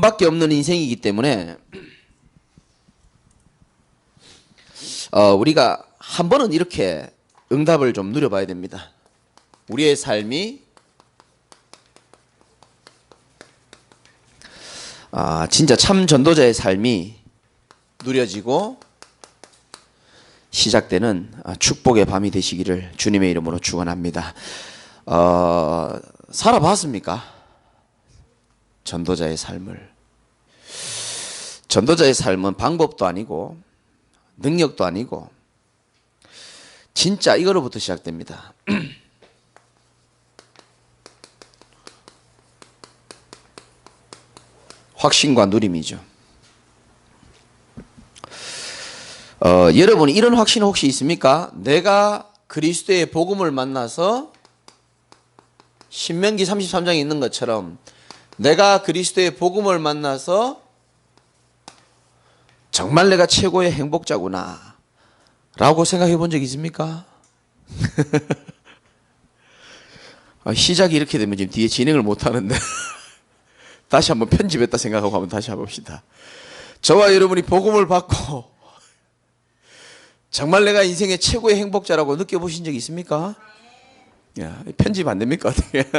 번밖에 없는 인생이기 때문에 우리가 한 번은 이렇게 응답을 좀 누려봐야 됩니다. 우리의 삶이 진짜 참 전도자의 삶이 누려지고 시작되는 축복의 밤이 되시기를 주님의 이름으로 축원합니다. 살아봤습니까? 전도자의 삶을. 전도자의 삶은 방법도 아니고 능력도 아니고 진짜 이거로부터 시작됩니다. 확신과 누림이죠. 여러분 이런 확신 혹시 있습니까? 내가 그리스도의 복음을 만나서 신명기 33장에 있는 것처럼 내가 그리스도의 복음을 만나서 정말 내가 최고의 행복자구나 라고 생각해 본 적 있습니까? 시작이 이렇게 되면 지금 뒤에 진행을 못 하는데 다시 한번 편집했다 생각하고 한번 다시 해봅시다. 저와 여러분이 복음을 받고 정말 내가 인생의 최고의 행복자라고 느껴보신 적 있습니까? 야, 편집 안 됩니까? 어떻게?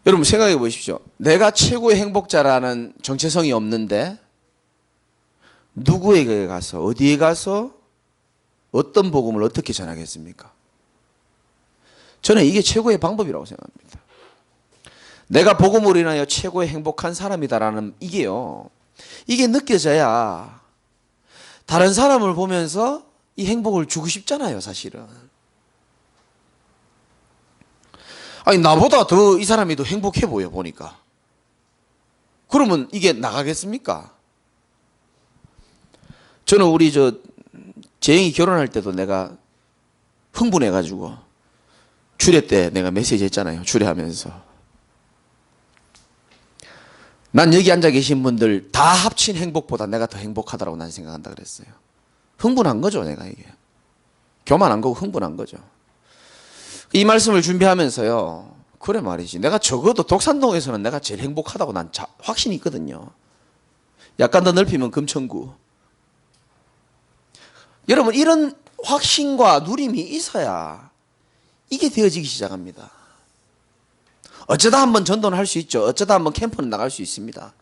여러분 생각해 보십시오. 내가 최고의 행복자라는 정체성이 없는데 누구에게 가서 어디에 가서 어떤 복음을 어떻게 전하겠습니까? 저는 이게 최고의 방법이라고 생각합니다. 내가 복음으로 인하여 최고의 행복한 사람이다라는 이게 느껴져야 다른 사람을 보면서 이 행복을 주고 싶잖아요, 사실은. 아니 나보다 더 이 사람이 더 행복해 보여 보니까. 그러면 이게 나가겠습니까? 저는 우리 재영이 결혼할 때도 내가 흥분해가지고 주례 때 내가 메시지 했잖아요. 주례하면서. 난 여기 앉아 계신 분들 다 합친 행복보다 내가 더 행복하다라고 난 생각한다 그랬어요. 흥분한 거죠, 내가 이게. 교만한 거고 흥분한 거죠. 이 말씀을 준비하면서요. 그래 말이지. 내가 적어도 독산동에서는 내가 제일 행복하다고 난 확신이 있거든요. 약간 더 넓히면 금천구. 여러분 이런 확신과 누림이 있어야 이게 되어지기 시작합니다. 어쩌다 한번 전도는 할 수 있죠. 어쩌다 한번 캠프는 나갈 수 있습니다.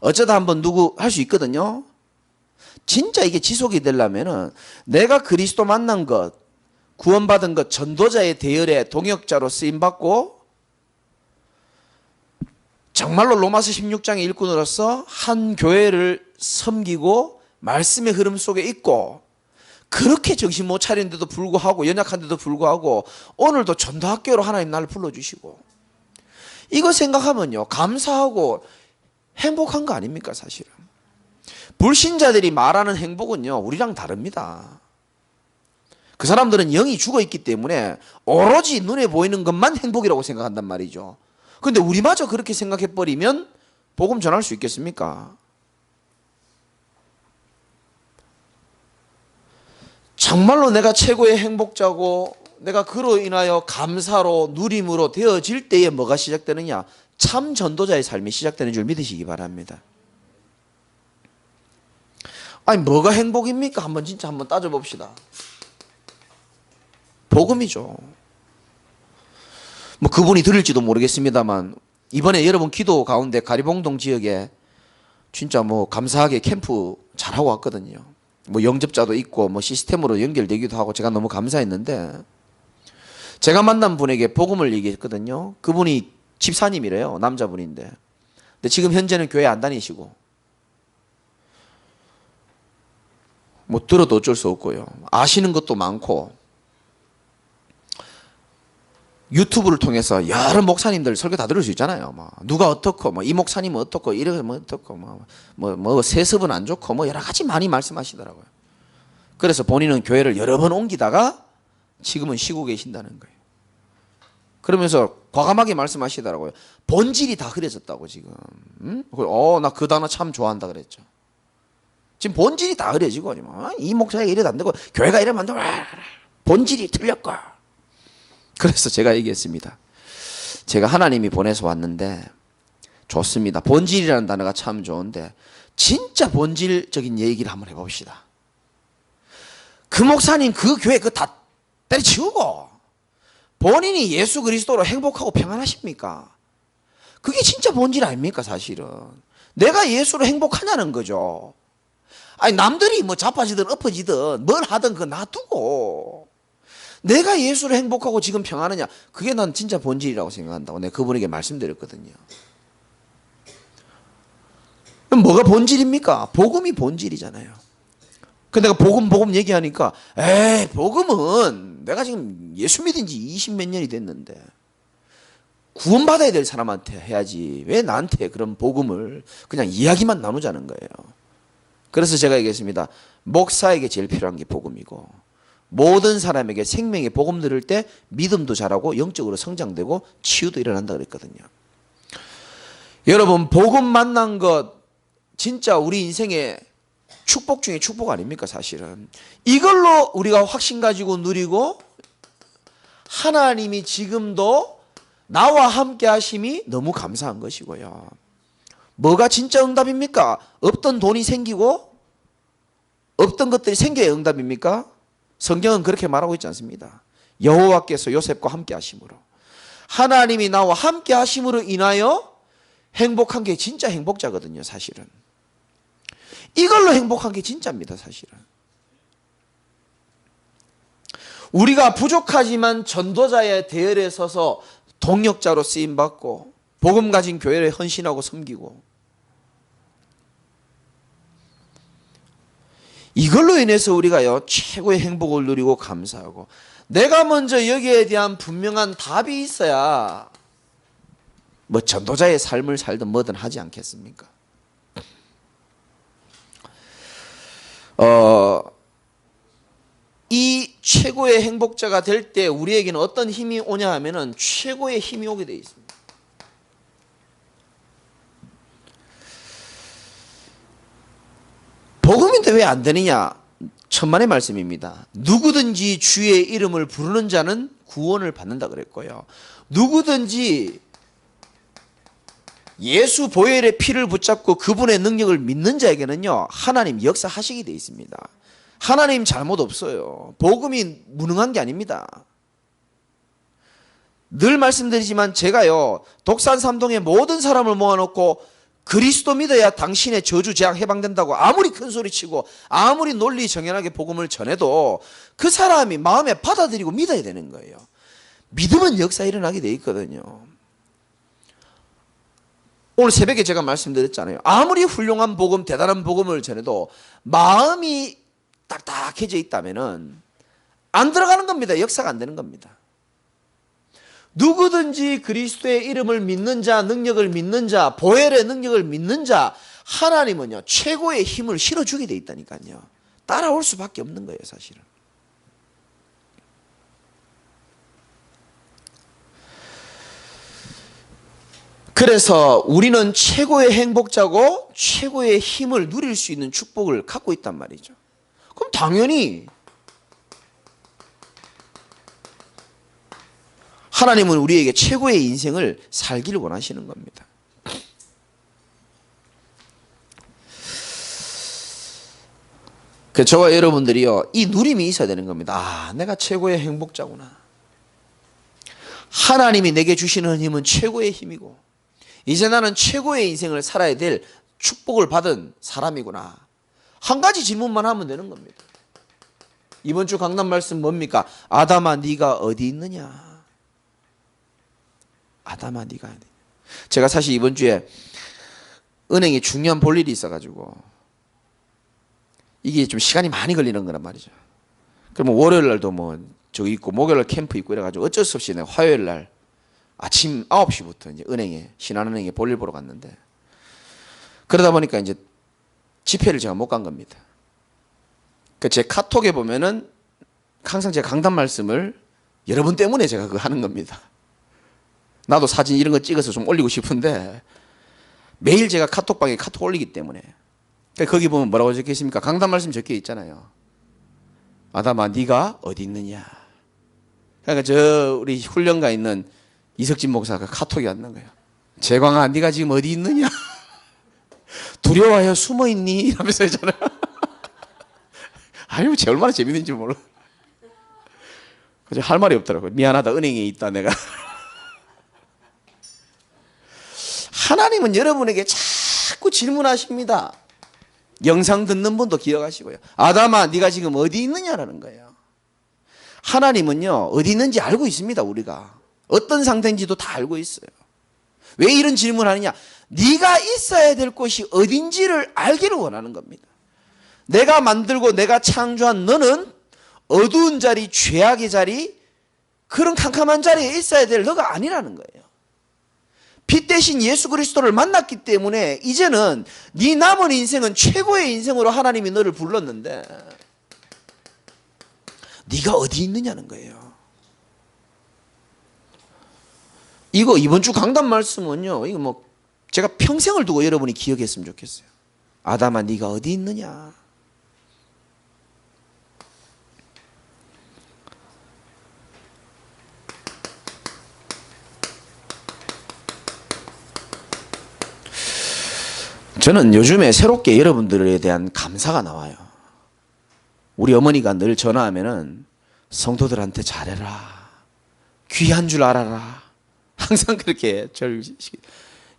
어쩌다 한번 누구 할 수 있거든요. 진짜 이게 지속이 되려면은 내가 그리스도 만난 것, 구원받은 것, 전도자의 대열에 동역자로 쓰임받고 정말로 로마서 16장의 일꾼으로서 한 교회를 섬기고 말씀의 흐름 속에 있고 그렇게 정신 못 차리는데도 불구하고 연약한데도 불구하고 오늘도 전도학교로 하나님 나를 불러주시고 이거 생각하면요 감사하고 행복한 거 아닙니까 사실은. 불신자들이 말하는 행복은요 우리랑 다릅니다. 그 사람들은 영이 죽어있기 때문에 오로지 눈에 보이는 것만 행복이라고 생각한단 말이죠. 그런데 우리마저 그렇게 생각해버리면 복음 전할 수 있겠습니까? 정말로 내가 최고의 행복자고 내가 그로 인하여 감사로 누림으로 되어질 때에 뭐가 시작되느냐? 참 전도자의 삶이 시작되는 줄 믿으시기 바랍니다. 아니 뭐가 행복입니까? 진짜 한번 따져봅시다. 복음이죠. 뭐 그분이 들을지도 모르겠습니다만 이번에 여러분 기도 가운데 가리봉동 지역에 진짜 뭐 감사하게 캠프 잘하고 왔거든요. 뭐 영접자도 있고 뭐 시스템으로 연결되기도 하고 제가 너무 감사했는데 제가 만난 분에게 복음을 얘기했거든요. 그분이 집사님이래요. 남자분인데. 근데 지금 현재는 교회 안 다니시고 뭐 들어도 어쩔 수 없고요. 아시는 것도 많고 유튜브를 통해서 여러 목사님들 설교 다 들을 수 있잖아요. 뭐 누가 어떻고, 뭐 이 목사님은 어떻고, 이래 뭐 어떻고, 뭐 세습은 안 좋고, 뭐 여러 가지 많이 말씀하시더라고요. 그래서 본인은 교회를 여러 번 옮기다가 지금은 쉬고 계신다는 거예요. 그러면서 과감하게 말씀하시더라고요. 본질이 다 흐려졌다고 지금. 나 그 단어 참 좋아한다 그랬죠. 지금 본질이 다 흐려지고 이 목사가 이래도 안 되고 교회가 이러면 안 되고 본질이 틀렸고. 그래서 제가 얘기했습니다. 제가 하나님이 보내서 왔는데 좋습니다. 본질이라는 단어가 참 좋은데 진짜 본질적인 얘기를 한번 해봅시다. 그 목사님 그 교회 그거 다 때려치우고 본인이 예수 그리스도로 행복하고 평안하십니까? 그게 진짜 본질 아닙니까 사실은. 내가 예수로 행복하냐는 거죠. 아니 남들이 뭐 자빠지든 엎어지든 뭘 하든 그거 놔두고 내가 예수로 행복하고 지금 평안하냐, 그게 난 진짜 본질이라고 생각한다고 내가 그분에게 말씀드렸거든요. 그럼 뭐가 본질입니까? 복음이 본질이잖아요. 근데 내가 복음 얘기하니까 에이 복음은 내가 지금 예수 믿은 지 20몇 년이 됐는데 구원받아야 될 사람한테 해야지 왜 나한테 그런 복음을 그냥 이야기만 나누자는 거예요. 그래서 제가 얘기했습니다. 목사에게 제일 필요한 게 복음이고 모든 사람에게 생명의 복음 들을 때 믿음도 자라고 영적으로 성장되고 치유도 일어난다 그랬거든요. 여러분 복음 만난 것 진짜 우리 인생의 축복 중에 축복 아닙니까 사실은. 이걸로 우리가 확신 가지고 누리고 하나님이 지금도 나와 함께 하심이 너무 감사한 것이고요. 뭐가 진짜 응답입니까? 없던 돈이 생기고 없던 것들이 생겨야 응답입니까? 성경은 그렇게 말하고 있지 않습니다. 여호와께서 요셉과 함께 하심으로, 하나님이 나와 함께 하심으로 인하여 행복한 게 진짜 행복자거든요 사실은. 이걸로 행복한 게 진짜입니다 사실은. 우리가 부족하지만 전도자의 대열에 서서 동역자로 쓰임받고 복음 가진 교회를 헌신하고 섬기고 이걸로 인해서 우리가요 최고의 행복을 누리고 감사하고 내가 먼저 여기에 대한 분명한 답이 있어야 뭐 전도자의 삶을 살든 뭐든 하지 않겠습니까? 이 최고의 행복자가 될 때 우리에게는 어떤 힘이 오냐 하면은 최고의 힘이 오게 되어 있습니다. 복음인데 왜 안 되느냐? 천만의 말씀입니다. 누구든지 주의 이름을 부르는 자는 구원을 받는다 그랬고요. 누구든지 예수 보혈의 피를 붙잡고 그분의 능력을 믿는 자에게는요 하나님 역사하시게 되어 있습니다. 하나님 잘못 없어요. 복음이 무능한 게 아닙니다. 늘 말씀드리지만 제가요 독산 삼동의 모든 사람을 모아놓고 그리스도 믿어야 당신의 저주 재앙 해방된다고 아무리 큰 소리치고 아무리 논리 정연하게 복음을 전해도 그 사람이 마음에 받아들이고 믿어야 되는 거예요. 믿으면 역사 일어나게 돼 있거든요. 오늘 새벽에 제가 말씀드렸잖아요. 아무리 훌륭한 복음, 대단한 복음을 전해도 마음이 딱딱해져 있다면은 안 들어가는 겁니다. 역사가 안 되는 겁니다. 누구든지 그리스도의 이름을 믿는 자, 능력을 믿는 자, 보혈의 능력을 믿는 자, 하나님은요 최고의 힘을 실어주게 돼 있다니까요. 따라올 수밖에 없는 거예요 사실은. 그래서 우리는 최고의 행복자고 최고의 힘을 누릴 수 있는 축복을 갖고 있단 말이죠. 그럼 당연히 하나님은 우리에게 최고의 인생을 살기를 원하시는 겁니다. 저와 여러분들이요 이 누림이 있어야 되는 겁니다. 아, 내가 최고의 행복자구나. 하나님이 내게 주시는 힘은 최고의 힘이고 이제 나는 최고의 인생을 살아야 될 축복을 받은 사람이구나. 한 가지 질문만 하면 되는 겁니다. 이번 주 강단 말씀 뭡니까? 아담아 네가 어디 있느냐? 아담아 네가 어디 있느냐? 제가 사실 이번 주에 은행에 중요한 볼 일이 있어가지고 이게 좀 시간이 많이 걸리는 거란 말이죠. 그러면 월요일 날도 뭐 저기 있고 목요일 날 캠프 있고 이래가지고 어쩔 수 없이 내가 화요일 날 아침 9시부터 이제 은행에 신한은행에 볼일 보러 갔는데 그러다 보니까 이제 집회를 제가 못 간 겁니다. 제 카톡에 보면은 항상 제가 강단 말씀을 여러분 때문에 제가 그거 하는 겁니다. 나도 사진 이런 거 찍어서 좀 올리고 싶은데 매일 제가 카톡방에 카톡 올리기 때문에 거기 보면 뭐라고 적혀 있습니까? 강단 말씀 적혀 있잖아요. 아담아 네가 어디 있느냐. 그러니까 저 우리 훈련가 있는 이석진 목사가 카톡이 왔는 거예요. 재광아, 네가 지금 어디 있느냐? 두려워요, 숨어 있니? 이러면서 했잖아요. 아유, 쟤 얼마나 재밌는지 몰라. 그래서 할 말이 없더라고요. 미안하다, 은행에 있다 내가. 하나님은 여러분에게 자꾸 질문하십니다. 영상 듣는 분도 기억하시고요. 아담아, 네가 지금 어디 있느냐라는 거예요. 하나님은요, 어디 있는지 알고 있습니다. 우리가 어떤 상태인지도 다 알고 있어요. 왜 이런 질문하느냐? 네가 있어야 될 곳이 어딘지를 알기를 원하는 겁니다. 내가 만들고 내가 창조한 너는 어두운 자리, 죄악의 자리, 그런 캄캄한 자리에 있어야 될 너가 아니라는 거예요. 빛 대신 예수 그리스도를 만났기 때문에 이제는 네 남은 인생은 최고의 인생으로 하나님이 너를 불렀는데 네가 어디 있느냐는 거예요. 이거 이번 주 강단 말씀은요, 이거 뭐 제가 평생을 두고 여러분이 기억했으면 좋겠어요. 아담아, 네가 어디 있느냐? 저는 요즘에 새롭게 여러분들에 대한 감사가 나와요. 우리 어머니가 늘 전화하면은 성도들한테 잘해라, 귀한 줄 알아라, 항상 그렇게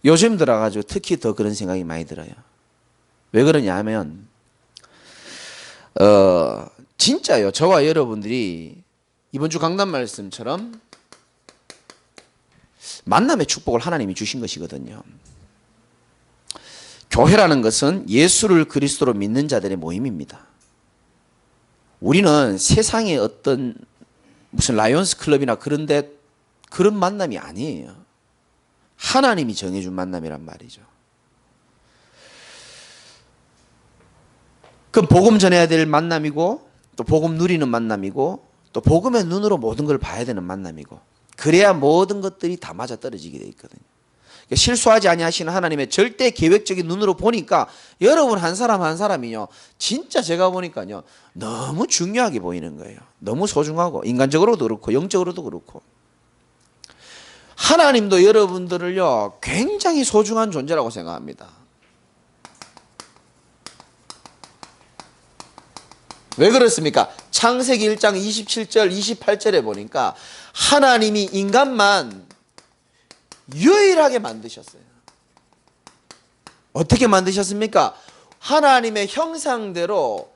요즘 들어가지고 특히 더 그런 생각이 많이 들어요. 왜 그러냐 하면 진짜요, 저와 여러분들이 이번 주 강단 말씀처럼 만남의 축복을 하나님이 주신 것이거든요. 교회라는 것은 예수를 그리스도로 믿는 자들의 모임입니다. 우리는 세상의 어떤 무슨 라이온스 클럽이나 그런데 그런 만남이 아니에요. 하나님이 정해준 만남이란 말이죠. 그럼 복음 전해야 될 만남이고, 또 복음 누리는 만남이고, 또 복음의 눈으로 모든 걸 봐야 되는 만남이고, 그래야 모든 것들이 다 맞아 떨어지게 돼 있거든요. 그러니까 실수하지 아니하시는 하나님의 절대 계획적인 눈으로 보니까 여러분 한 사람 한 사람이요, 진짜 제가 보니까요 너무 중요하게 보이는 거예요. 너무 소중하고, 인간적으로도 그렇고 영적으로도 그렇고. 하나님도 여러분들을요 굉장히 소중한 존재라고 생각합니다. 왜 그렇습니까? 창세기 1장 27절 28절에 보니까 하나님이 인간만 유일하게 만드셨어요. 어떻게 만드셨습니까? 하나님의 형상대로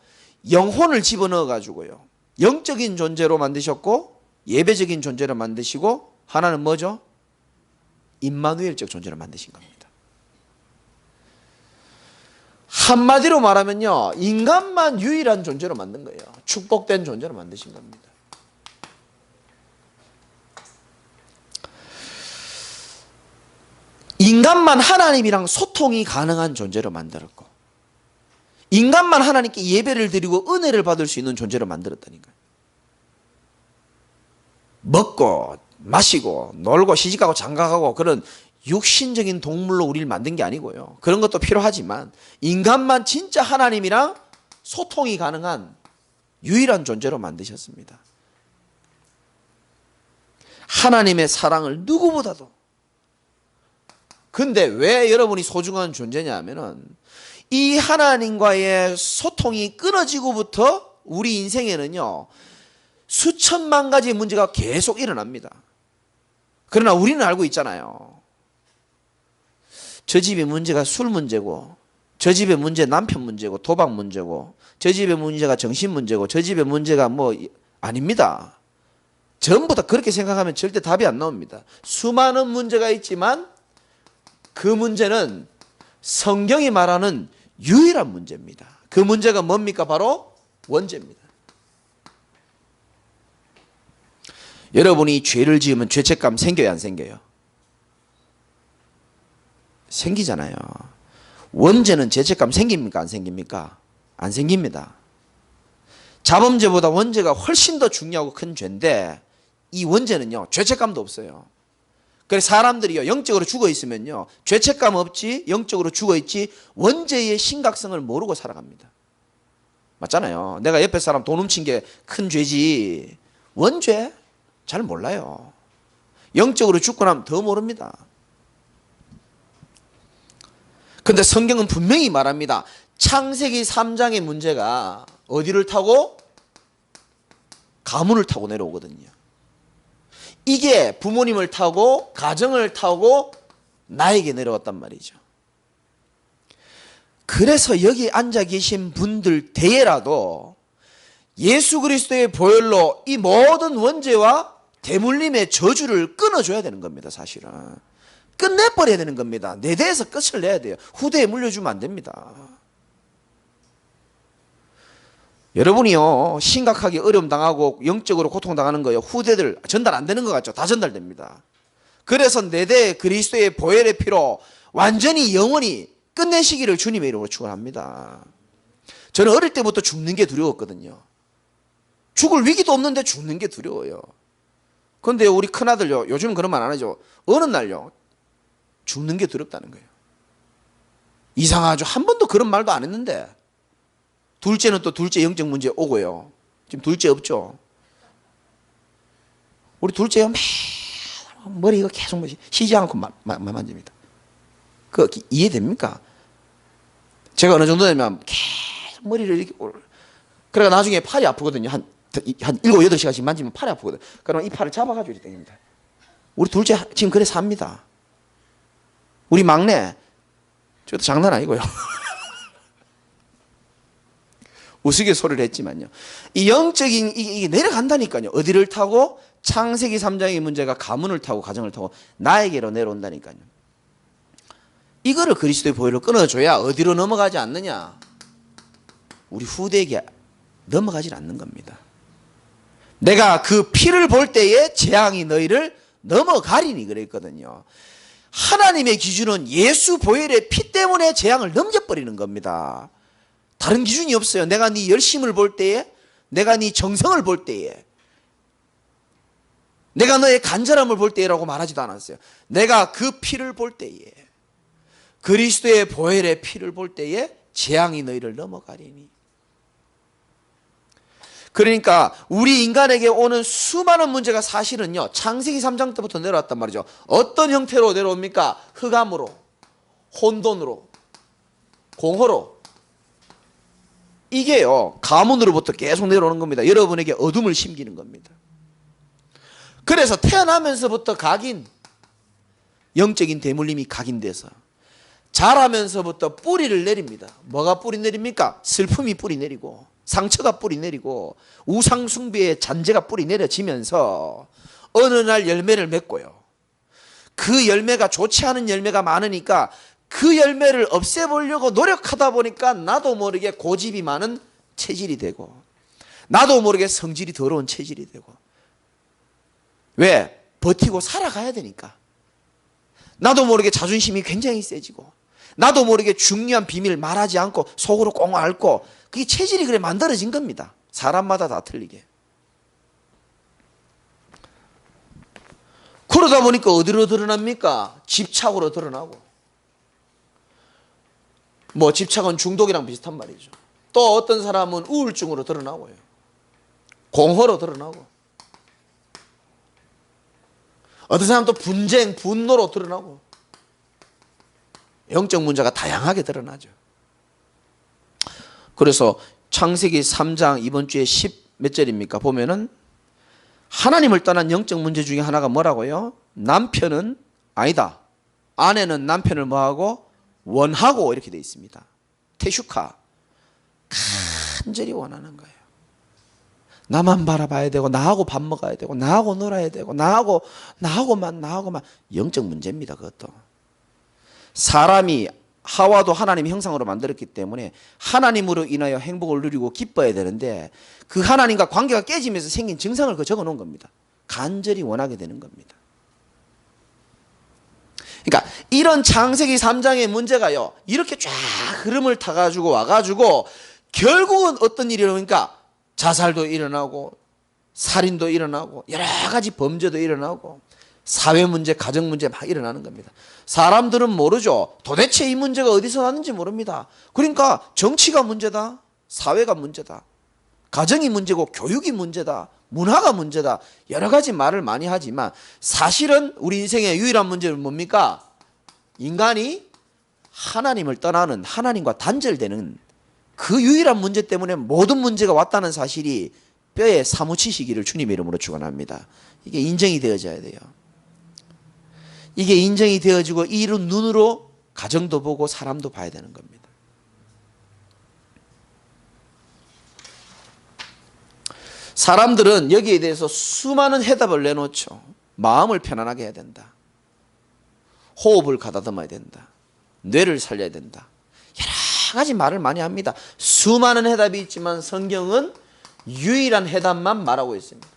영혼을 집어넣어 가지고요, 영적인 존재로 만드셨고 예배적인 존재로 만드시고, 하나는 뭐죠? 임마누엘적 존재로 만드신 겁니다. 한마디로 말하면요, 인간만 유일한 존재로 만든 거예요. 축복된 존재로 만드신 겁니다. 인간만 하나님이랑 소통이 가능한 존재로 만들었고, 인간만 하나님께 예배를 드리고 은혜를 받을 수 있는 존재로 만들었다니까요. 먹고 마시고 놀고 시집가고 장가가고 그런 육신적인 동물로 우리를 만든 게 아니고요, 그런 것도 필요하지만 인간만 진짜 하나님이랑 소통이 가능한 유일한 존재로 만드셨습니다. 하나님의 사랑을 누구보다도. 근데 왜 여러분이 소중한 존재냐 하면은 이 하나님과의 소통이 끊어지고부터 우리 인생에는요 수천만 가지의 문제가 계속 일어납니다. 그러나 우리는 알고 있잖아요. 저 집의 문제가 술 문제고, 저 집의 문제 남편 문제고, 도박 문제고, 저 집의 문제가 정신 문제고, 저 집의 문제가 뭐 아닙니다. 전부 다 그렇게 생각하면 절대 답이 안 나옵니다. 수많은 문제가 있지만 그 문제는 성경이 말하는 유일한 문제입니다. 그 문제가 뭡니까? 바로 원죄입니다. 여러분이 죄를 지으면 죄책감 생겨요, 안 생겨요? 생기잖아요. 원죄는 죄책감 생깁니까, 안 생깁니까? 안 생깁니다. 자범죄보다 원죄가 훨씬 더 중요하고 큰 죄인데, 이 원죄는요 죄책감도 없어요. 그래서 사람들이요 영적으로 죽어 있으면요 죄책감 없지, 영적으로 죽어 있지, 원죄의 심각성을 모르고 살아갑니다. 맞잖아요. 내가 옆에 사람 돈 훔친 게 큰 죄지 원죄 잘 몰라요. 영적으로 죽고 나면 더 모릅니다. 근데 성경은 분명히 말합니다. 창세기 3장의 문제가 어디를 타고? 가문을 타고 내려오거든요. 이게 부모님을 타고 가정을 타고 나에게 내려왔단 말이죠. 그래서 여기 앉아 계신 분들 대회라도 예수 그리스도의 보혈로 이 모든 원죄와 대물림의 저주를 끊어줘야 되는 겁니다. 사실은 끝내버려야 되는 겁니다. 내 대에서 끝을 내야 돼요. 후대에 물려주면 안 됩니다. 여러분이요 심각하게 어려움 당하고 영적으로 고통당하는 거요 후대들 전달 안 되는 것 같죠? 다 전달됩니다. 그래서 내 대 그리스도의 보혈의 피로 완전히 영원히 끝내시기를 주님의 이름으로 축원합니다. 저는 어릴 때부터 죽는 게 두려웠거든요. 죽을 위기도 없는데 죽는 게 두려워요. 그런데 우리 큰아들요 요즘은 그런 말 안 하죠. 어느 날요 죽는 게 두렵다는 거예요. 이상하죠. 한 번도 그런 말도 안 했는데 둘째는 또 둘째 영적 문제 오고요. 지금 둘째 없죠. 우리 둘째요 머리 이거 계속 쉬지 않고 만집니다. 그 이해됩니까? 제가 어느 정도 되면 계속 머리를 이렇게 그러니까 나중에 팔이 아프거든요. 한 7, 8시간씩 만지면 팔이 아프거든요. 그러면 이 팔을 잡아가지고 이렇게 당깁니다. 우리 둘째 지금 그래 삽니다. 우리 막내 저도 장난 아니고요. 우스갯소리를 했지만요. 이 영적인 이게 내려간다니까요. 어디를 타고? 창세기 3장의 문제가 가문을 타고 가정을 타고 나에게로 내려온다니까요. 이거를 그리스도의 보혈로 끊어줘야 어디로 넘어가지 않느냐? 우리 후대에게 넘어가질 않는 겁니다. 내가 그 피를 볼 때에 재앙이 너희를 넘어가리니 그랬거든요. 하나님의 기준은 예수 보혈의 피 때문에 재앙을 넘겨버리는 겁니다. 다른 기준이 없어요. 내가 네 열심을 볼 때에, 내가 네 정성을 볼 때에, 내가 너의 간절함을 볼 때라고 말하지도 않았어요. 내가 그 피를 볼 때에, 그리스도의 보혈의 피를 볼 때에 재앙이 너희를 넘어가리니. 그러니까 우리 인간에게 오는 수많은 문제가 사실은요 창세기 3장 때부터 내려왔단 말이죠. 어떤 형태로 내려옵니까? 흑암으로, 혼돈으로, 공허로. 이게요 가문으로부터 계속 내려오는 겁니다. 여러분에게 어둠을 심기는 겁니다. 그래서 태어나면서부터 각인, 영적인 대물림이 각인돼서 자라면서부터 뿌리를 내립니다. 뭐가 뿌리 내립니까? 슬픔이 뿌리 내리고 상처가 뿌리 내리고 우상숭배의 잔재가 뿌리 내려지면서 어느 날 열매를 맺고요. 그 열매가 좋지 않은 열매가 많으니까 그 열매를 없애보려고 노력하다 보니까 나도 모르게 고집이 많은 체질이 되고 나도 모르게 성질이 더러운 체질이 되고. 왜? 버티고 살아가야 되니까. 나도 모르게 자존심이 굉장히 세지고 나도 모르게 중요한 비밀을 말하지 않고 속으로 꽁 앓고 그게 체질이 그래 만들어진 겁니다. 사람마다 다 틀리게. 그러다 보니까 어디로 드러납니까? 집착으로 드러나고. 뭐 집착은 중독이랑 비슷한 말이죠. 또 어떤 사람은 우울증으로 드러나고요. 공허로 드러나고. 어떤 사람은 또 분쟁, 분노로 드러나고. 영적 문제가 다양하게 드러나죠. 그래서 창세기 3장 이번 주에 10 몇 절입니까? 보면은 하나님을 떠난 영적 문제 중에 하나가 뭐라고요? 남편은 아니다. 아내는 남편을 뭐하고? 원하고 이렇게 돼 있습니다. 태슈카. 간절히 원하는 거예요. 나만 바라봐야 되고 나하고 밥 먹어야 되고 나하고 놀아야 되고 나하고만 영적 문제입니다. 그것도. 사람이 하와도 하나님의 형상으로 만들었기 때문에 하나님으로 인하여 행복을 누리고 기뻐야 되는데 그 하나님과 관계가 깨지면서 생긴 증상을 그 적어 놓은 겁니다. 간절히 원하게 되는 겁니다. 그러니까 이런 창세기 3장의 문제가요 이렇게 쫙 흐름을 타가지고 와가지고 결국은 어떤 일이 일어나니까 자살도 일어나고 살인도 일어나고 여러 가지 범죄도 일어나고 사회 문제, 가정 문제 막 일어나는 겁니다. 사람들은 모르죠. 도대체 이 문제가 어디서 났는지 모릅니다. 그러니까 정치가 문제다, 사회가 문제다, 가정이 문제고 교육이 문제다, 문화가 문제다. 여러 가지 말을 많이 하지만 사실은 우리 인생의 유일한 문제는 뭡니까? 인간이 하나님을 떠나는, 하나님과 단절되는 그 유일한 문제 때문에 모든 문제가 왔다는 사실이 뼈에 사무치시기를 주님의 이름으로 축원합니다. 이게 인정이 되어져야 돼요. 이게 인정이 되어지고 이런 눈으로 가정도 보고 사람도 봐야 되는 겁니다. 사람들은 여기에 대해서 수많은 해답을 내놓죠. 마음을 편안하게 해야 된다. 호흡을 가다듬어야 된다. 뇌를 살려야 된다. 여러 가지 말을 많이 합니다. 수많은 해답이 있지만 성경은 유일한 해답만 말하고 있습니다.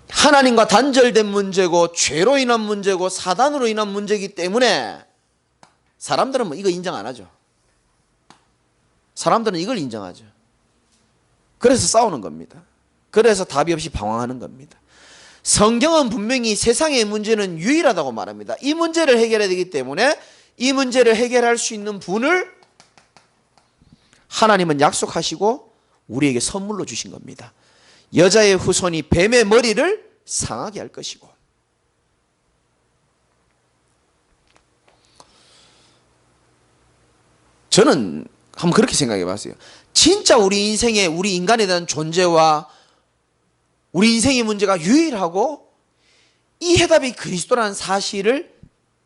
하나님과 단절된 문제고 죄로 인한 문제고 사단으로 인한 문제이기 때문에 사람들은 뭐 이거 인정 안 하죠. 사람들은 이걸 인정하죠. 그래서 싸우는 겁니다. 그래서 답이 없이 방황하는 겁니다. 성경은 분명히 세상의 문제는 유일하다고 말합니다. 이 문제를 해결해야 되기 때문에 이 문제를 해결할 수 있는 분을 하나님은 약속하시고 우리에게 선물로 주신 겁니다. 여자의 후손이 뱀의 머리를 상하게 할 것이고. 저는 한번 그렇게 생각해 봤어요. 진짜 우리 인생에, 우리 인간에 대한 존재와 우리 인생의 문제가 유일하고 이 해답이 그리스도라는 사실을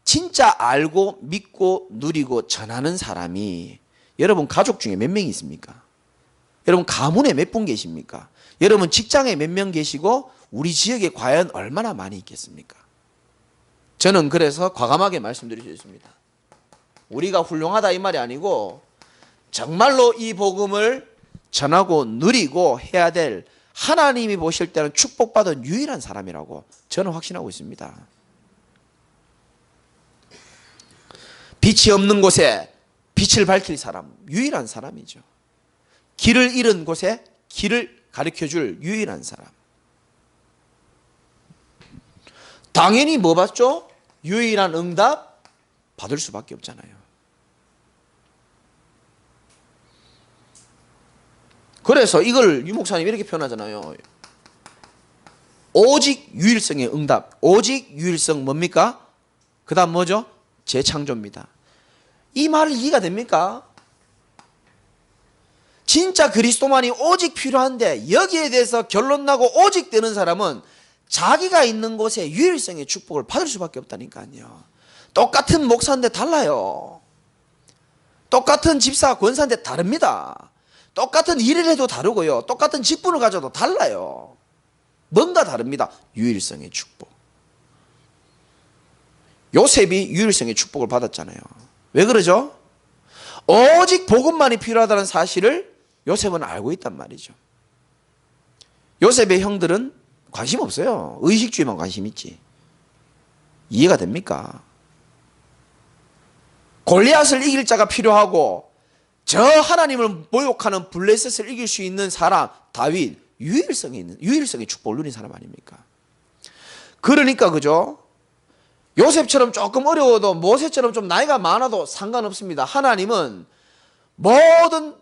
진짜 알고 믿고 누리고 전하는 사람이 여러분 가족 중에 몇 명 있습니까? 여러분 가문에 몇 분 계십니까? 여러분 직장에 몇 명 계시고 우리 지역에 과연 얼마나 많이 있겠습니까? 저는 그래서 과감하게 말씀드릴 수 있습니다. 우리가 훌륭하다 이 말이 아니고 정말로 이 복음을 전하고 누리고 해야 될 하나님이 보실 때는 축복받은 유일한 사람이라고 저는 확신하고 있습니다. 빛이 없는 곳에 빛을 밝힐 사람, 유일한 사람이죠. 길을 잃은 곳에 길을 가르쳐줄 유일한 사람. 당연히 뭐 받죠? 유일한 응답 받을 수밖에 없잖아요. 그래서 이걸 유 목사님이 이렇게 표현하잖아요. 오직 유일성의 응답. 오직 유일성 뭡니까? 그 다음 뭐죠? 재창조입니다. 이 말 이해가 됩니까? 진짜 그리스도만이 오직 필요한데 여기에 대해서 결론 나고 오직 되는 사람은 자기가 있는 곳에 유일성의 축복을 받을 수밖에 없다니까요. 똑같은 목사인데 달라요. 똑같은 집사 권사인데 다릅니다. 똑같은 일을 해도 다르고요. 똑같은 직분을 가져도 달라요. 뭔가 다릅니다. 유일성의 축복. 요셉이 유일성의 축복을 받았잖아요. 왜 그러죠? 오직 복음만이 필요하다는 사실을 요셉은 알고 있단 말이죠. 요셉의 형들은 관심 없어요. 의식주의만 관심 있지. 이해가 됩니까? 골리앗을 이길 자가 필요하고 저 하나님을 모욕하는 블레셋을 이길 수 있는 사람 다윗, 유일성의 축복을 누린 사람 아닙니까? 그러니까 그죠? 요셉처럼 조금 어려워도 모세처럼 좀 나이가 많아도 상관없습니다. 하나님은 모든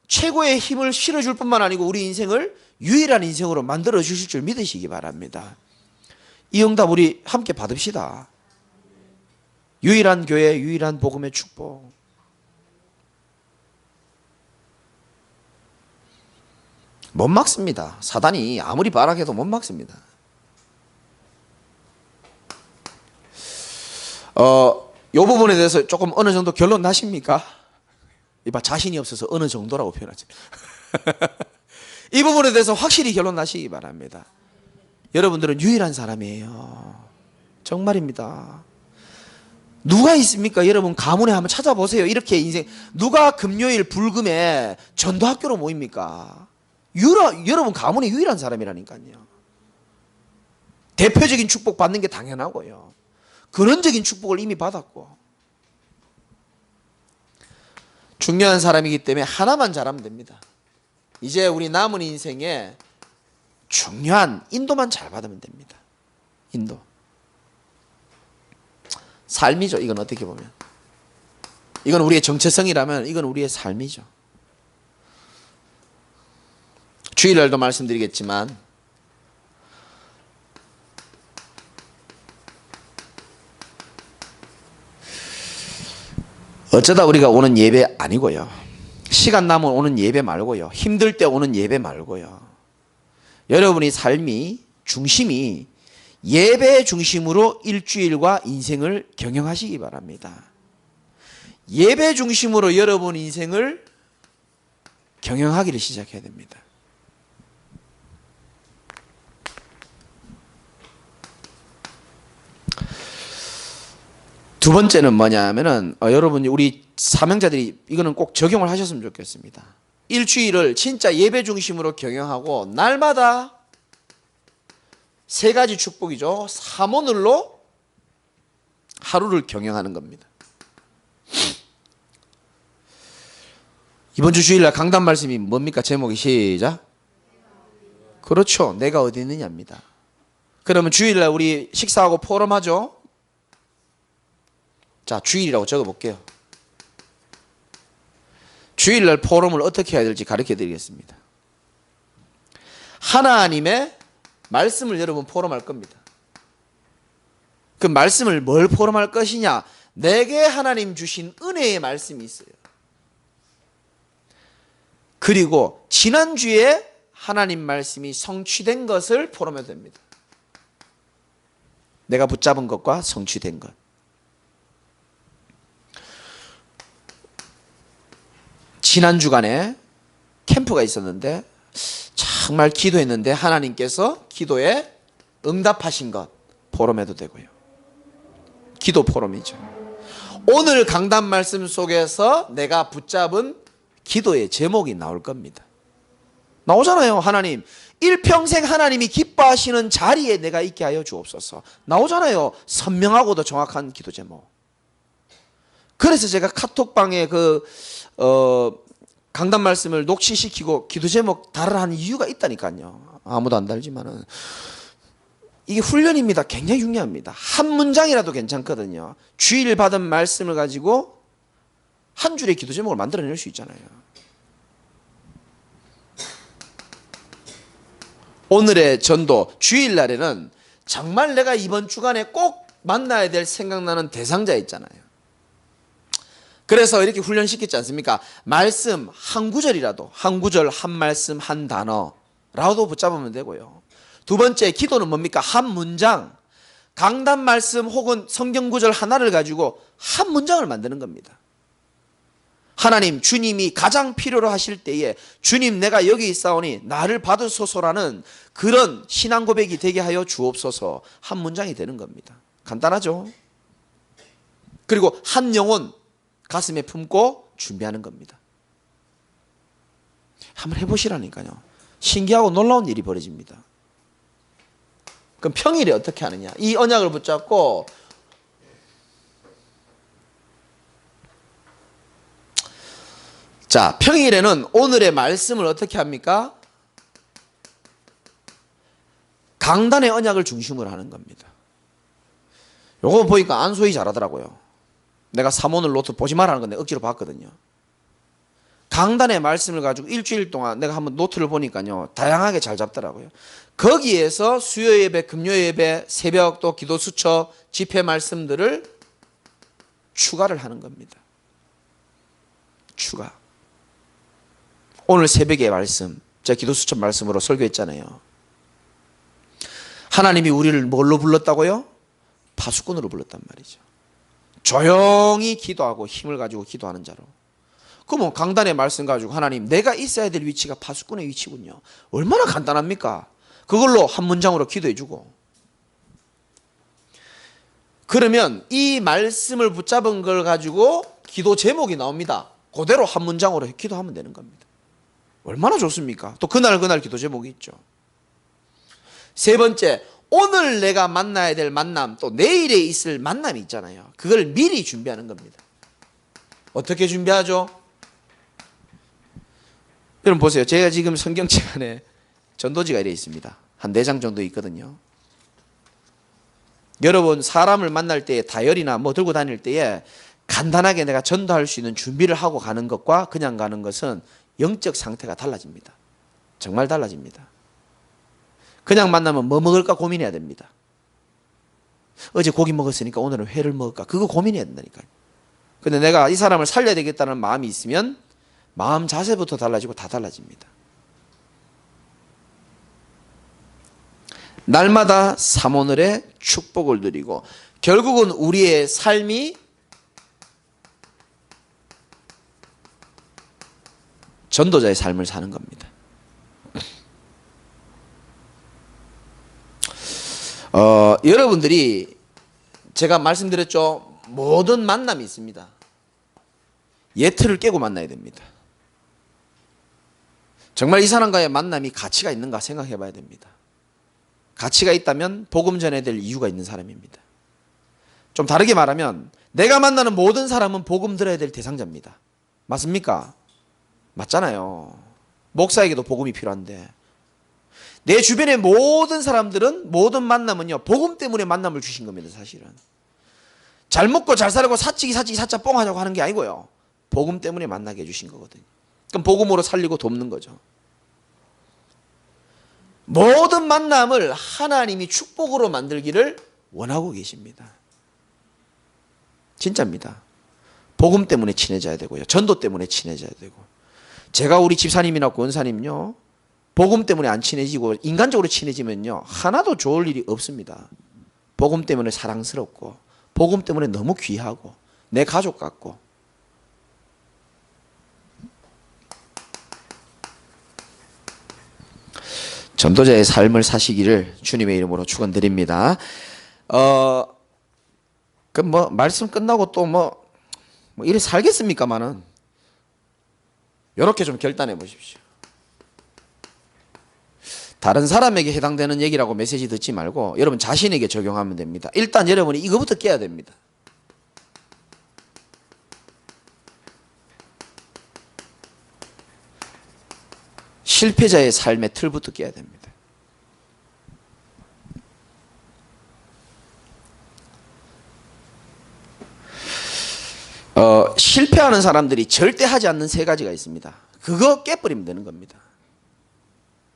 최고의 힘을 실어줄 뿐만 아니고 우리 인생을 유일한 인생으로 만들어 주실 줄 믿으시기 바랍니다. 이 응답 우리 함께 받읍시다. 유일한 교회, 유일한 복음의 축복. 못 막습니다. 사단이 아무리 발악해도 못 막습니다. 이 부분에 대해서 조금 어느 정도 결론 나십니까? 이봐, 자신이 없어서 어느 정도라고 표현하지. 이 부분에 대해서 확실히 결론 나시기 바랍니다. 여러분들은 유일한 사람이에요. 정말입니다. 누가 있습니까? 여러분 가문에 한번 찾아보세요. 이렇게 인생 누가 금요일 불금에 전도학교로 모입니까? 여러분 가문에 유일한 사람이라니까요. 대표적인 축복 받는 게 당연하고요. 근원적인 축복을 이미 받았고 중요한 사람이기 때문에 하나만 잘하면 됩니다. 이제 우리 남은 인생에 중요한 인도만 잘 받으면 됩니다. 인도. 삶이죠. 이건 어떻게 보면. 이건 우리의 정체성이라면 이건 우리의 삶이죠. 주일날도 말씀드리겠지만 어쩌다 우리가 오는 예배 아니고요. 시간 남으면 오는 예배 말고요. 힘들 때 오는 예배 말고요. 여러분의 삶이 중심이 예배 중심으로 일주일과 인생을 경영하시기 바랍니다. 예배 중심으로 여러분 인생을 경영하기를 시작해야 됩니다. 두 번째는 뭐냐면은 여러분이 우리 사명자들이 이거는 꼭 적용을 하셨으면 좋겠습니다. 일주일을 진짜 예배 중심으로 경영하고 날마다 세 가지 축복이죠. 삼오늘로 하루를 경영하는 겁니다. 이번 주 주일날 강단 말씀이 뭡니까? 제목이 시작. 그렇죠. 내가 어디 있느냐입니다. 그러면 주일날 우리 식사하고 포럼하죠. 자, 주일이라고 적어볼게요. 주일날 포럼을 어떻게 해야 될지 가르쳐 드리겠습니다. 하나님의 말씀을 여러분 포럼할 겁니다. 그 말씀을 뭘 포럼할 것이냐? 내게 하나님 주신 은혜의 말씀이 있어요. 그리고 지난주에 하나님 말씀이 성취된 것을 포럼해도 됩니다. 내가 붙잡은 것과 성취된 것. 지난 주간에 캠프가 있었는데 정말 기도했는데 하나님께서 기도에 응답하신 것 포럼해도 되고요. 기도 포럼이죠. 오늘 강단 말씀 속에서 내가 붙잡은 기도의 제목이 나올 겁니다. 나오잖아요. 하나님 일평생 하나님이 기뻐하시는 자리에 내가 있게 하여 주옵소서. 나오잖아요. 선명하고도 정확한 기도 제목. 그래서 제가 카톡방에 강단 말씀을 녹취시키고 기도 제목 달아하는 이유가 있다니까요. 아무도 안 달지만은 이게 훈련입니다. 굉장히 중요합니다. 한 문장이라도 괜찮거든요. 주일 받은 말씀을 가지고 한 줄의 기도 제목을 만들어낼 수 있잖아요. 오늘의 전도 주일날에는 정말 내가 이번 주간에 꼭 만나야 될 생각나는 대상자 있잖아요. 그래서 이렇게 훈련시켰지 않습니까? 말씀 한 구절이라도, 한 구절, 한 말씀, 한 단어라도 붙잡으면 되고요. 두 번째 기도는 뭡니까? 한 문장, 강단 말씀 혹은 성경 구절 하나를 가지고 한 문장을 만드는 겁니다. 하나님, 주님이 가장 필요로 하실 때에 주님 내가 여기 있사오니 나를 받으소서라는 그런 신앙 고백이 되게 하여 주옵소서. 한 문장이 되는 겁니다. 간단하죠? 그리고 한 영혼 가슴에 품고 준비하는 겁니다. 한번 해보시라니까요. 신기하고 놀라운 일이 벌어집니다. 그럼 평일에 어떻게 하느냐? 이 언약을 붙잡고 자, 평일에는 오늘의 말씀을 어떻게 합니까? 강단의 언약을 중심으로 하는 겁니다. 요거 보니까 안소희 잘하더라고요. 내가 삼오늘 노트 보지 말라는 건데 억지로 봤거든요. 강단의 말씀을 가지고 일주일 동안 내가 한번 노트를 보니까요. 다양하게 잘 잡더라고요. 거기에서 수요 예배, 금요 예배, 새벽 또 기도 수첩, 집회 말씀들을 추가를 하는 겁니다. 추가. 오늘 새벽의 말씀, 제가 기도 수첩 말씀으로 설교했잖아요. 하나님이 우리를 뭘로 불렀다고요? 파수꾼으로 불렀단 말이죠. 조용히 기도하고 힘을 가지고 기도하는 자로. 그러면 강단의 말씀 가지고 하나님 내가 있어야 될 위치가 파수꾼의 위치군요. 얼마나 간단합니까? 그걸로 한 문장으로 기도해 주고. 그러면 이 말씀을 붙잡은 걸 가지고 기도 제목이 나옵니다. 그대로 한 문장으로 기도하면 되는 겁니다. 얼마나 좋습니까? 또 그날 기도 제목이 있죠. 세 번째, 오늘 내가 만나야 될 만남, 또 내일에 있을 만남이 있잖아요. 그걸 미리 준비하는 겁니다. 어떻게 준비하죠? 여러분 보세요. 제가 지금 성경책 안에 전도지가 이래 있습니다. 한 4장 정도 있거든요. 여러분 사람을 만날 때에 다이어리나 뭐 들고 다닐 때에 간단하게 내가 전도할 수 있는 준비를 하고 가는 것과 그냥 가는 것은 영적 상태가 달라집니다. 정말 달라집니다. 그냥 만나면 뭐 먹을까 고민해야 됩니다. 어제 고기 먹었으니까 오늘은 회를 먹을까? 그거 고민해야 된다니까요. 근데 내가 이 사람을 살려야 되겠다는 마음이 있으면 마음 자세부터 달라지고 다 달라집니다. 날마다 삼오늘의 축복을 누리고 결국은 우리의 삶이 전도자의 삶을 사는 겁니다. 여러분들이 제가 말씀드렸죠. 모든 만남이 있습니다. 예틀을 깨고 만나야 됩니다. 정말 이 사람과의 만남이 가치가 있는가 생각해 봐야 됩니다. 가치가 있다면 복음 전해야 될 이유가 있는 사람입니다. 좀 다르게 말하면 내가 만나는 모든 사람은 복음 들어야 될 대상자입니다. 맞습니까? 맞잖아요. 목사에게도 복음이 필요한데 내 주변의 모든 사람들은 모든 만남은요 복음 때문에 만남을 주신 겁니다. 사실은 잘 먹고 잘 살고 사치기 사짜 뽕 하자고 하는 게 아니고요 복음 때문에 만나게 해주신 거거든요. 그럼 복음으로 살리고 돕는 거죠. 모든 만남을 하나님이 축복으로 만들기를 원하고 계십니다. 진짜입니다. 복음 때문에 친해져야 되고요 전도 때문에 친해져야 되고 제가 우리 집사님이나 권사님요 복음 때문에 안 친해지고 인간적으로 친해지면요 하나도 좋을 일이 없습니다. 복음 때문에 사랑스럽고 복음 때문에 너무 귀하고 내 가족 같고 전도자의 삶을 사시기를 주님의 이름으로 축원드립니다. 그 뭐 말씀 끝나고 또 뭐 이래 살겠습니까마는 이렇게 좀 결단해 보십시오. 다른 사람에게 해당되는 얘기라고 메시지 듣지 말고 여러분 자신에게 적용하면 됩니다. 일단 여러분이 이거부터 깨야 됩니다. 실패자의 삶의 틀부터 깨야 됩니다. 실패하는 사람들이 절대 하지 않는 세 가지가 있습니다. 그거 깨버리면 되는 겁니다.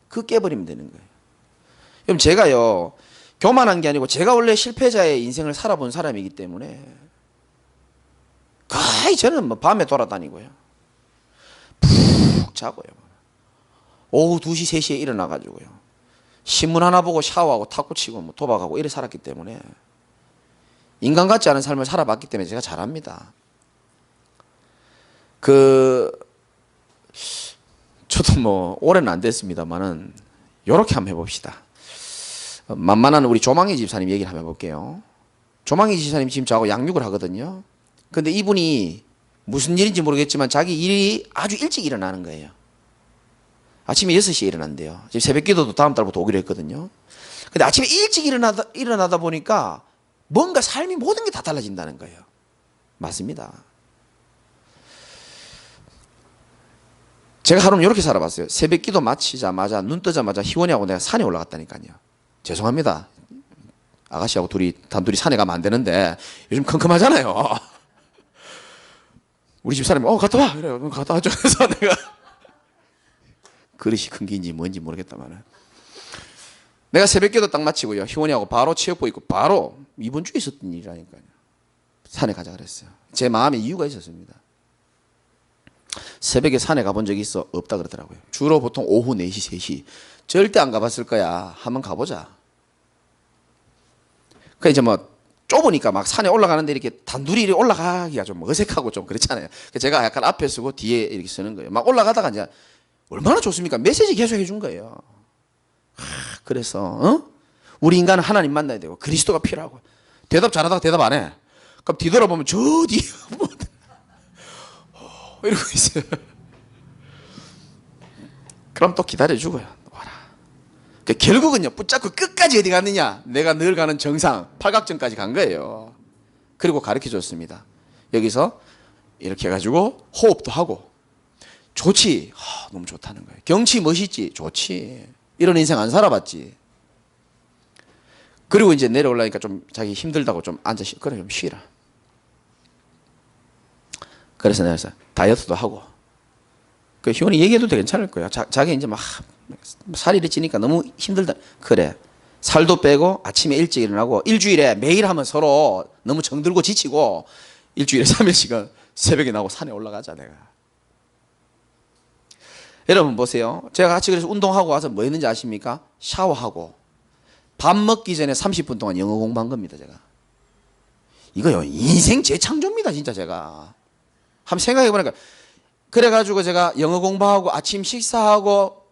그거 깨버리면 되는 거예요. 그럼 제가요 교만한 게 아니고 제가 원래 실패자의 인생을 살아본 사람이기 때문에 거의 저는 뭐 밤에 돌아다니고요 푹 자고요 오후 2시 3시에 일어나가지고요 신문 하나 보고 샤워하고 탁구치고 뭐 도박하고 이래 살았기 때문에 인간 같지 않은 삶을 살아봤기 때문에 제가 잘합니다. 저도 뭐 올해는 안 됐습니다만은 요렇게 한번 해봅시다. 만만한 우리 조망희 집사님 얘기를 한번 해볼게요. 조망희 집사님 지금 저하고 양육을 하거든요. 근데 이분이 무슨 일인지 모르겠지만 자기 일이 아주 일찍 일어나는 거예요. 아침에 6시에 일어난대요. 지금 새벽 기도도 다음 달부터 오기로 했거든요. 근데 아침에 일찍 일어나다 보니까 뭔가 삶이 모든 게 다 달라진다는 거예요. 맞습니다. 제가 하루는 이렇게 살아봤어요. 새벽 기도 마치자마자 눈 뜨자마자 희원이하고 내가 산에 올라갔다니까요. 죄송합니다. 아가씨하고 단둘이 산에 가면 안 되는데 요즘 컴컴하잖아요. 우리 집사람이 갔다 와. 그래요. 갔다 와줘. 그래서 내가 그릇이 큰 게인지 뭔지 모르겠다만 내가 새벽 기도 딱 마치고요. 희원이하고 바로 체육복 입고 바로 이번 주에 있었던 일이라니까요. 산에 가자 그랬어요. 제 마음에 이유가 있었습니다. 새벽에 산에 가본 적이 있어? 없다 그러더라고요. 주로 보통 오후 4시, 3시. 절대 안 가봤을 거야. 한번 가보자. 그러니까 이제 뭐 좁으니까 막 산에 올라가는데 이렇게 단둘이 올라가기가 좀 어색하고 좀 그렇잖아요. 그래서 제가 약간 앞에 쓰고 뒤에 이렇게 쓰는 거예요. 막 올라가다가 이제 얼마나 좋습니까? 메시지 계속 해준 거예요. 그래서 우리 인간은 하나님 만나야 되고 그리스도가 필요하고 대답 잘하다가 대답 안 해. 그럼 뒤돌아보면 저 뒤에 이러고 있어요. 그럼 또 기다려주고요. 와라. 결국은요, 붙잡고 끝까지 어디 갔느냐? 내가 늘 가는 정상, 팔각정까지 간 거예요. 그리고 가르쳐 줬습니다. 여기서 이렇게 해가지고 호흡도 하고, 좋지. 너무 좋다는 거예요. 경치 멋있지. 좋지. 이런 인생 안 살아봤지. 그리고 이제 내려올라니까 좀 자기 힘들다고 좀 앉아서 그래 좀 쉬라. 그래서 내가 다이어트도 하고 그 희원이 얘기해도 괜찮을 거야. 자기 이제 막 살이 찌니까 너무 힘들다. 그래. 살도 빼고 아침에 일찍 일어나고 일주일에 매일 하면 서로 너무 정들고 지치고 일주일에 3일씩은 새벽에 나고 산에 올라가자 내가. 여러분 보세요. 제가 같이 그래서 운동하고 와서 뭐 했는지 아십니까? 샤워하고 밥 먹기 전에 30분 동안 영어 공부한 겁니다. 제가. 이거요. 인생 재창조입니다. 진짜 제가. 한번 생각해 보니까 그래가지고 제가 영어 공부하고 아침 식사하고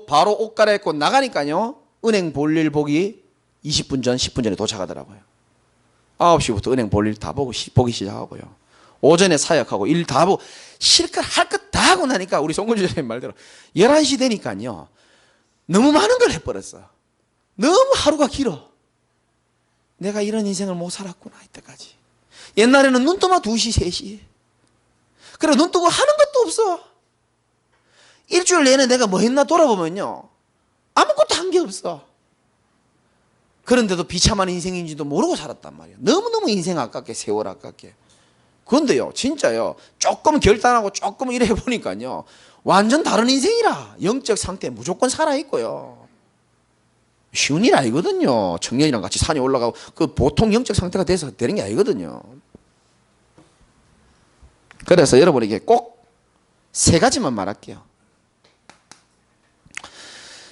바로 옷 갈아입고 나가니까요. 은행 볼일 보기 20분 전, 10분 전에 도착하더라고요. 9시부터 은행 볼일 다 보기 시작하고요. 오전에 사역하고 일 다 보고 실컷 할 것 다 하고 나니까 우리 송근주 선생님 말대로 11시 되니까요. 너무 많은 걸 해버렸어. 너무 하루가 길어. 내가 이런 인생을 못 살았구나 이때까지. 옛날에는 눈 뜨면 2시, 3시. 그래 눈 뜨고 하는 것도 없어. 일주일 내내 내가 뭐 했나 돌아보면요. 아무것도 한 게 없어. 그런데도 비참한 인생인지도 모르고 살았단 말이에요. 너무너무 인생 아깝게, 세월 아깝게. 그런데요, 진짜요. 조금 결단하고 조금 이래 보니까요. 완전 다른 인생이라. 영적 상태 무조건 살아있고요. 쉬운 일 아니거든요. 청년이랑 같이 산에 올라가고 그 보통 영적 상태가 돼서 되는 게 아니거든요. 그래서 여러분에게 꼭 3가지만 말할게요.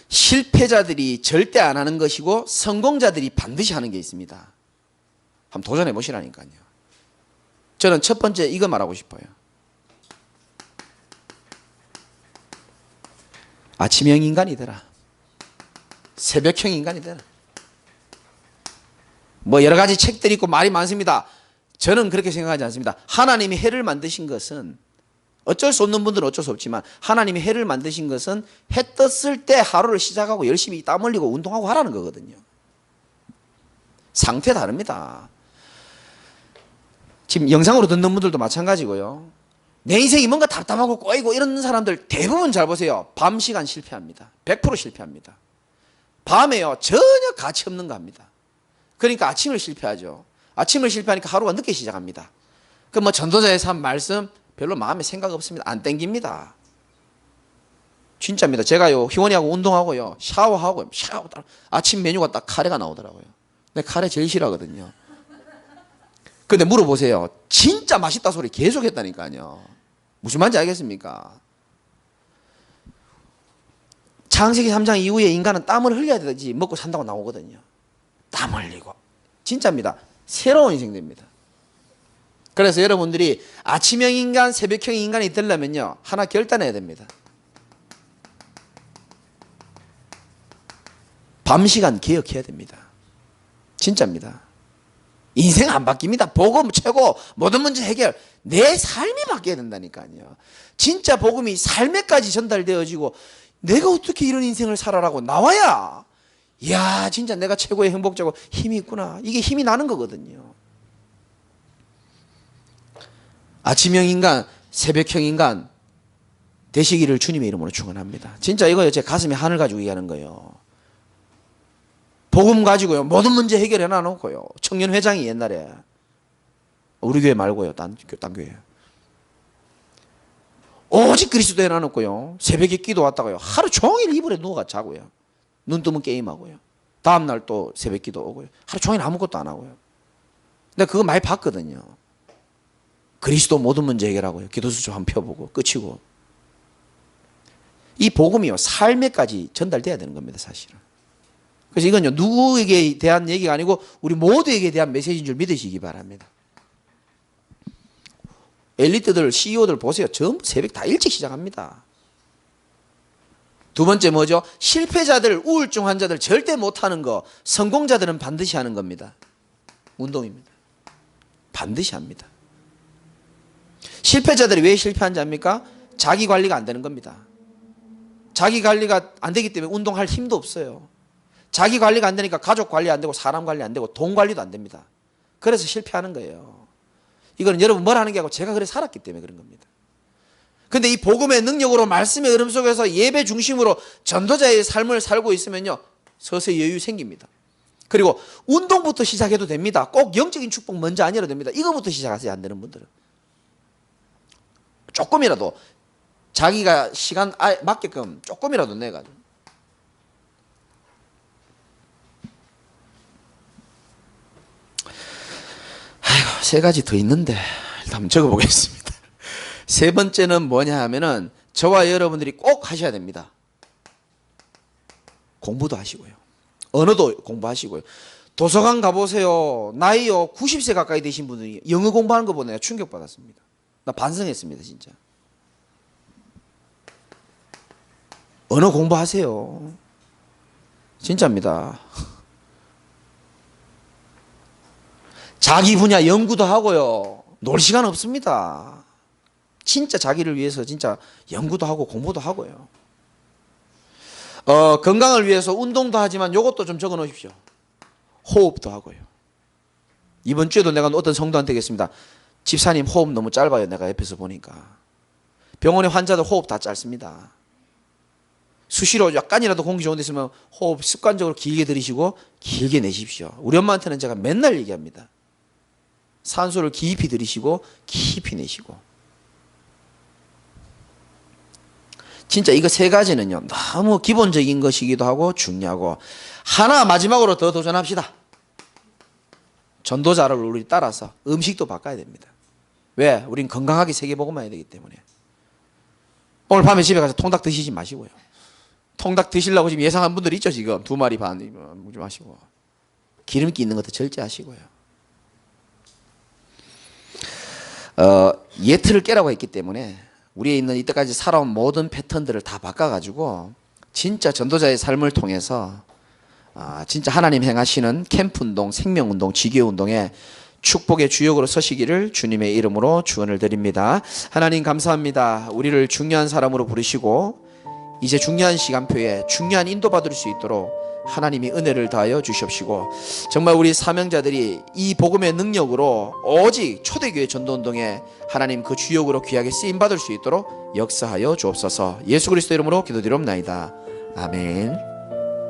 실패자들이 절대 안 하는 것이고 성공자들이 반드시 하는 게 있습니다. 한번 도전해 보시라니까요. 저는 첫 번째 이거 말하고 싶어요. 아침형 인간이 되라. 새벽형 인간이 되라. 뭐 여러 가지 책들이 있고 말이 많습니다. 저는 그렇게 생각하지 않습니다. 하나님이 해를 만드신 것은 어쩔 수 없는 분들은 어쩔 수 없지만 하나님이 해를 만드신 것은 해 떴을 때 하루를 시작하고 열심히 땀 흘리고 운동하고 하라는 거거든요. 상태 다릅니다. 지금 영상으로 듣는 분들도 마찬가지고요. 내 인생이 뭔가 답답하고 꼬이고 이런 사람들 대부분 잘 보세요. 밤 시간 실패합니다. 100% 실패합니다. 밤에요. 전혀 가치 없는 거 합니다. 그러니까 아침을 실패하죠. 아침을 실패하니까 하루가 늦게 시작합니다. 그 뭐 전도자에서 한 말씀 별로 마음에 생각 없습니다. 안 땡깁니다. 진짜입니다. 제가요 희원이하고 운동하고요 샤워하고 아침 메뉴가 딱 카레가 나오더라고요. 근데 카레 제일 싫어하거든요. 근데 물어보세요. 진짜 맛있다 소리 계속 했다니까요. 무슨 말인지 알겠습니까? 창세기 3장 이후에 인간은 땀을 흘려야 되지 먹고 산다고 나오거든요. 땀 흘리고 진짜입니다. 새로운 인생 됩니다. 그래서 여러분들이 아침형 인간, 새벽형 인간이 되려면요 하나 결단해야 됩니다. 밤 시간 개혁해야 됩니다. 진짜입니다. 인생 안 바뀝니다. 복음 최고, 모든 문제 해결. 내 삶이 바뀌어야 된다니까요. 진짜 복음이 삶에까지 전달되어지고 내가 어떻게 이런 인생을 살아라고 나와야 이야 진짜 내가 최고의 행복자고 힘이 있구나. 이게 힘이 나는 거거든요. 아침형 인간, 새벽형 인간 되시기를 주님의 이름으로 축원합니다. 진짜 이거요 제 가슴에 한을 가지고 얘기하는 거예요. 복음 가지고요 모든 문제 해결해 놔놓고요. 청년회장이 옛날에 우리 교회 말고요 딴 교회 오직 그리스도 해놔놓고요 새벽에 기도 왔다가요 하루 종일 이불에 누워가 자고요. 눈 뜨면 게임하고요. 다음날 또 새벽 기도 오고요. 하루 종일 아무것도 안 하고요. 근데 그거 많이 봤거든요. 그리스도 모든 문제 해결하고요. 기도수 좀 한번 펴보고 끝이고. 이 복음이요 삶에까지 전달돼야 되는 겁니다 사실은. 그래서 이건요 누구에게 대한 얘기가 아니고 우리 모두에게 대한 메시지인 줄 믿으시기 바랍니다. 엘리트들 CEO들 보세요. 전부 새벽 다 일찍 시작합니다. 두 번째 뭐죠? 실패자들 우울증 환자들 절대 못하는 거 성공자들은 반드시 하는 겁니다. 운동입니다. 반드시 합니다. 실패자들이 왜 실패한지 압니까? 자기 관리가 안 되는 겁니다. 자기 관리가 안 되기 때문에 운동할 힘도 없어요. 자기 관리가 안 되니까 가족 관리 안 되고 사람 관리 안 되고 돈 관리도 안 됩니다. 그래서 실패하는 거예요. 이거는 여러분 뭘 하는 게 아니고 제가 그래 살았기 때문에 그런 겁니다. 근데 이 복음의 능력으로 말씀의 흐름 속에서 예배 중심으로 전도자의 삶을 살고 있으면요 서서히 여유 생깁니다. 그리고 운동부터 시작해도 됩니다. 꼭 영적인 축복 먼저 아니어도 됩니다. 이거부터 시작하세요. 안 되는 분들은 조금이라도 자기가 시간 맞게끔 조금이라도 내가지고. 아이고, 세 가지 더 있는데 일단 한번 적어보겠습니다. 세 번째는 뭐냐 하면은 저와 여러분들이 꼭 하셔야 됩니다. 공부도 하시고요. 언어도 공부하시고요. 도서관 가보세요. 나이요 90세 가까이 되신 분들이 영어 공부하는 거 보고 내가 충격받았습니다. 나 반성했습니다, 진짜. 언어 공부하세요. 진짜입니다. 자기 분야 연구도 하고요. 놀 시간 없습니다. 진짜 자기를 위해서 진짜 연구도 하고 공부도 하고요. 건강을 위해서 운동도 하지만 이것도 좀 적어 놓으십시오. 호흡도 하고요. 이번 주에도 내가 어떤 성도한테 얘기했습니다. 집사님 호흡 너무 짧아요. 내가 옆에서 보니까. 병원의 환자들 호흡 다 짧습니다. 수시로 약간이라도 공기 좋은 데 있으면 호흡 습관적으로 길게 들이시고 길게 내십시오. 우리 엄마한테는 제가 맨날 얘기합니다. 산소를 깊이 들이시고 깊이 내시고. 진짜 이거 세 가지는요, 너무 기본적인 것이기도 하고 중요하고. 하나 마지막으로 더 도전합시다. 전도자를 우리 따라서 음식도 바꿔야 됩니다. 왜? 우린 건강하게 세계복음 해야 되기 때문에. 오늘 밤에 집에 가서 통닭 드시지 마시고요. 통닭 드시려고 지금 예상한 분들 있죠, 지금. 2마리 반 좀 하시고. 기름기 있는 것도 절제하시고요. 예틀을 깨라고 했기 때문에 우리에 있는 이때까지 살아온 모든 패턴들을 다 바꿔가지고 진짜 전도자의 삶을 통해서 진짜 하나님 행하시는 캠프운동, 생명운동, 지교운동에 축복의 주역으로 서시기를 주님의 이름으로 축원을 드립니다. 하나님 감사합니다. 우리를 중요한 사람으로 부르시고 이제 중요한 시간표에 중요한 인도받을 수 있도록 하나님이 은혜를 다하여 주시옵시고, 정말 우리 사명자들이 이 복음의 능력으로 오직 초대교회 전도운동에 하나님 그 주역으로 귀하게 쓰임받을 수 있도록 역사하여 주옵소서. 예수 그리스도 이름으로 기도드리옵나이다. 아멘.